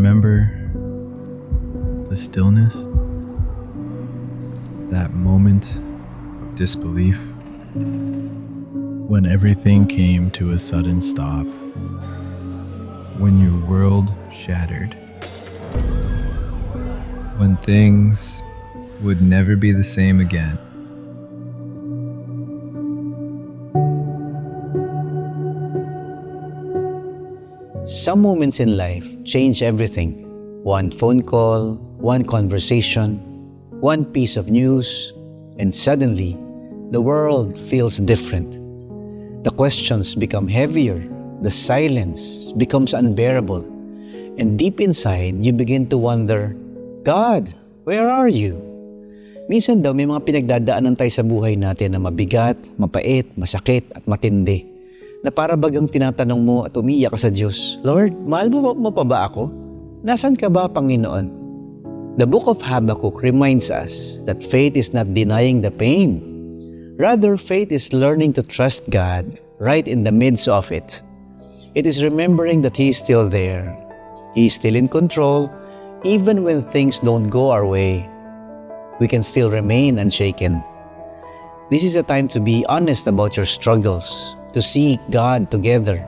remember the stillness, that moment of disbelief, when everything came to a sudden stop, when your world shattered, when things would never be the same again. Some moments in life change everything. One phone call, one conversation, one piece of news, and suddenly, the world feels different. The questions become heavier, the silence becomes unbearable, and deep inside, you begin to wonder, God, where are you? Minsan daw may mga pinagdadaanan tayo sa buhay natin na mabigat, mapait, masakit at matindi. Na para bagang tinatanong mo at umiiyak ka sa Diyos, Lord, mahal mo pa ba ako? Nasaan ka ba, Panginoon? The book of Habakkuk reminds us that faith is not denying the pain. Rather, faith is learning to trust God right in the midst of it. It is remembering that He is still there. He is still in control, even when things don't go our way. We can still remain unshaken. This is a time to be honest about your struggles, to seek God together,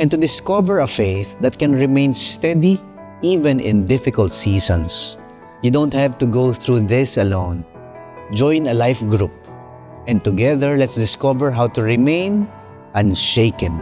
and to discover a faith that can remain steady even in difficult seasons. You don't have to go through this alone. Join a life group, and together let's discover how to remain unshaken.